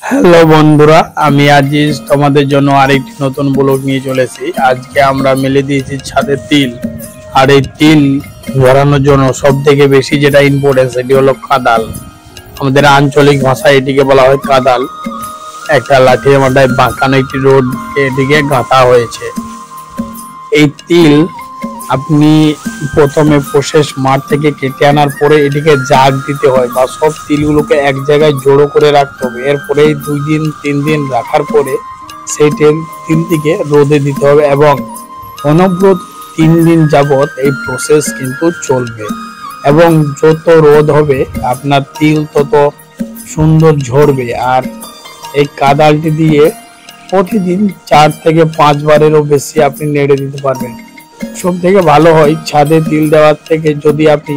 Hello বন্ধুরা, আমি আজিজ তোমাদের জন্য আরেকটি নতুন ব্লগ নিয়ে চলেছি। আজকে আমরা মেলে দিয়েছি ছাদে তিল। আর এই তিল ধরানোর জন্য সব থেকে বেশি যেটা ইম্পর্টেন্ট সেটি হলো কাদাল। আমাদের আঞ্চলিক ভাষায় এটিকে বলা হয় কাদাল। একটা লাঠির মাথায় বাঁকানো একটি রোড এটিকে গাঁথা হয়েছে। এই তিল আপনি প্রথমে প্রসেস মাঠ থেকে কেটে আনার পরে এটিকে জাগ দিতে হয় বা সব তিলগুলোকে এক জায়গায় জড়ো করে রাখতে হবে। এরপরে 2 দিন 3 দিন রাখার পরে সেই তিলটিকে রোদে দিতে হবে এবং অনবরত 3 দিন যাবত এই প্রসেস কিন্তু চলবে। এবং যত রোদ হবে আপনার তিল তত সুন্দর ঝরবে। আর এই কাদালটি দিয়ে প্রতিদিন 4 থেকে 5 বারেরও বেশি আপনি নেড়ে দিতে পারবেন। সব থেকে ভালো হয় ছাদে তিল দেওয়ার থেকে যদি আপনি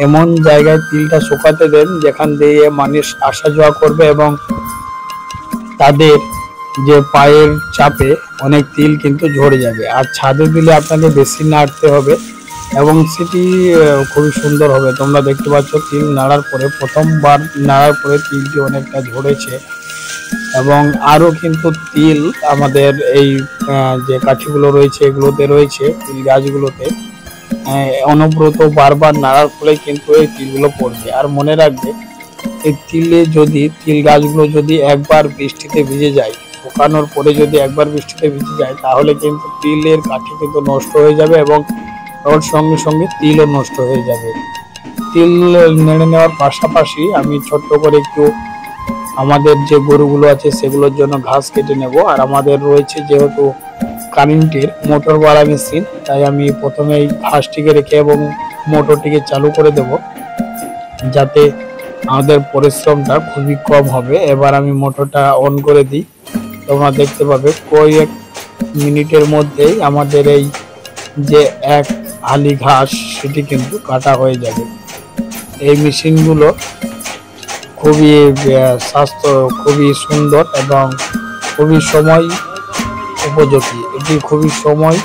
এমন জায়গায় তিলটা শুকাতে দেন যেখান দিয়ে মানুষ আসা যাওয়া করবে এবং তাদের যে পায়ের চাপে অনেক তিল কিন্তু ঝরে যাবে। আর ছাদে দিলে আপনাকে বেশি নাড়তে হবে এবং সেটি খুবই সুন্দর হবে। তোমরা দেখতে পাচ্ছ তিল নাড়ার পরে, প্রথমবার নাড়ার পরে তিলটি অনেকটা ঝরেছে এবং আরো কিন্তু তিল আমাদের এই যে কাঠিগুলো রয়েছে এগুলোতে রয়েছে, তিল গাছগুলোতে অনবরত বারবার নাড়ার ফলে কিন্তু এই তিলগুলো পড়বে। আর মনে রাখবে এই তিল গাছগুলো যদি একবার বৃষ্টিতে ভিজে যায়, শুকানোর পরে যদি একবার বৃষ্টিতে ভিজে যায় তাহলে কিন্তু তিলের কাঠি কিন্তু নষ্ট হয়ে যাবে এবং ওর সঙ্গে সঙ্গে তিলও নষ্ট হয়ে যাবে। তিল নেড়ে নেওয়ার পাশাপাশি আমি ছোট্ট করে একটু আমাদের যে গরুগুলো আছে সেগুলোর জন্য ঘাস কেটে নেব। আর আমাদের রয়েছে যেহেতু কারেন্টের মোটরওয়ালা মেশিন, তাই আমি প্রথমে এই ঘাসটিকে রেখে এবং মোটরটিকে চালু করে দেব যাতে আমাদের পরিশ্রমটা খুবই কম হবে। এবার আমি মোটরটা অন করে দিই। তোমরা দেখতে পাবে কয়েক মিনিটের মধ্যেই আমাদের এই যে এক হালি ঘাস সেটি কিন্তু কাটা হয়ে যাবে। এই মেশিনগুলো খুবই স্বাস্থ্য খুবই সুন্দর এবং খুবই সময় উপযোগী। এটি খুবই সময়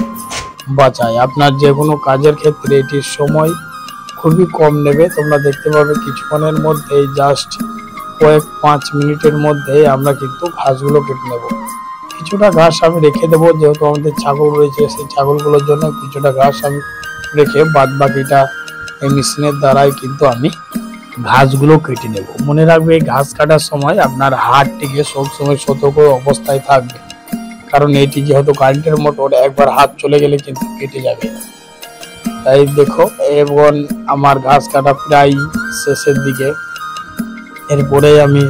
বাঁচায়। আপনার যে কোনো কাজের ক্ষেত্রে এটির সময় খুবই কম নেবে। তোমরা দেখতে পাবে কিছুক্ষণের মধ্যেই, জাস্ট কয়েক 5 মিনিটের মধ্যেই আমরা কিন্তু ঘাসগুলো কেটে নেব। কিছুটা ঘাস আমি রেখে দেবো, যেহেতু আমাদের ছাগল রয়েছে সেই ছাগলগুলোর জন্য কিছুটা ঘাস আমি রেখে বাদ বাকিটা এই মেশিনের দ্বারাই কিন্তু আমি ঘাসগুলো কেটে নেব। মনে রাখবে এই ঘাস কাটার সময় আপনার হাতটিকে সবসময় সতর্ক অবস্থায় থাকবে, কারণ এটি যেহেতু কারেন্টের মোটর, একবার হাত চলে গেলে কিন্তু কেটে যাবে। তাই দেখো এবং আমার ঘাস কাটা প্রায় শেষের দিকে। এরপরে আমি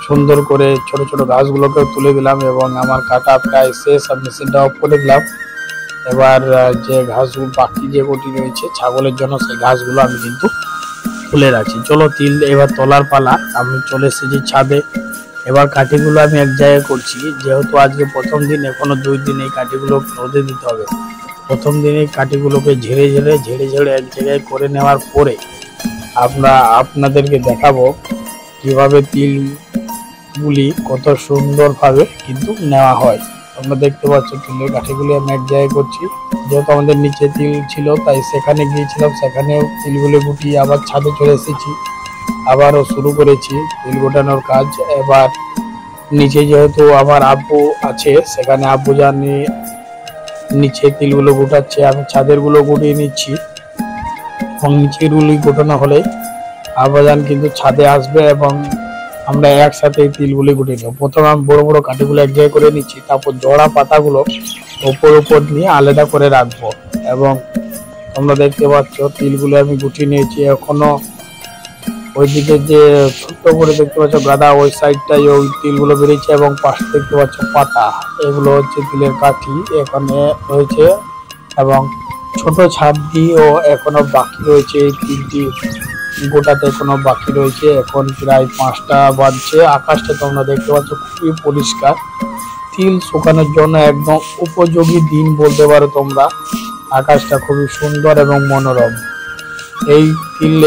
সুন্দর করে ছোট ছোট ঘাসগুলোকে তুলে দিলাম এবং আমার কাটা প্রায় শেষ। আমি মেশিনটা অফ করে দিলাম। এবার যে ঘাসগুলো বাকি যে গটি রয়েছে ছাগলের জন্য সেই ঘাসগুলো আমি কিন্তু তুলে রাখছি। চলো তিল এবার তোলার পালা। আমি চলে এসেছি ছাদে। এবার কাঠিগুলো আমি এক জায়গায় করছি, যেহেতু আজকে প্রথম দিন, এখনো 2 দিন এই কাঠিগুলো রোদে দিতে হবে। প্রথম দিন এই কাঠিগুলোকে ঝেড়ে ঝেড়ে এক জায়গায় করে নেওয়ার পরে আপনাদেরকে দেখাবো কিভাবে তিলগুলি কত সুন্দরভাবে কিন্তু নেওয়া হয়। তোমরা দেখতে পাচ্ছ তিলের কাঠিগুলি আমি এক জায়গায় করছি। যেহেতু আমাদের নিচে তিল ছিল তাই সেখানে গিয়েছিলাম, সেখানেও তিলগুলো গুটিয়ে আবার ছাদে চলে এসেছি, আবারও শুরু করেছি তিল গোটানোর কাজ। এবার নিচে যেহেতু আমার আব্বু আছে, সেখানে আব্বু জানি নিচে তিলগুলো গোটাচ্ছে, আমি ছাদের গুলো গুটিয়ে নিচ্ছি এবং নিচের গুলি গোটানো হলে আব্বাজান কিন্তু ছাদে আসবে এবং আমরা একসাথে এই তিলগুলি গুটিয়ে নেব। প্রথমে আমি বড় বড় কাঠিগুলো এক জায়গায় করে নিচ্ছি, তারপর জড়া পাতাগুলো ওপর নিয়ে আলাদা করে রাখবো। এবং তোমরা দেখতে পাচ্ছ তিলগুলো আমি গুটিয়ে নিয়েছি। এখনো ওইদিকে যে ছোট্ট করে দেখতে পাচ্ছ গাদা, ওই সাইডটাই ওই তিলগুলো বেরিয়েছে এবং পাশে দেখতে পাচ্ছ পাতা, এগুলো হচ্ছে তিলের কাঠি এখানে রয়েছে। এবং ছোট ছাদ দিয়েও এখনো বাকি রয়েছে, এই তিলটি গোটাতে এখনো বাকি রয়েছে। এখন প্রায় 5টা বাজছে। আকাশটা তোমরা দেখতে পাচ্ছ খুবই পরিষ্কার। তিল শুকানোর জন্য একদম উপযোগী দিন বলতে পারো তোমরা। আকাশটা খুবই সুন্দর এবং মনোরম। এই তিল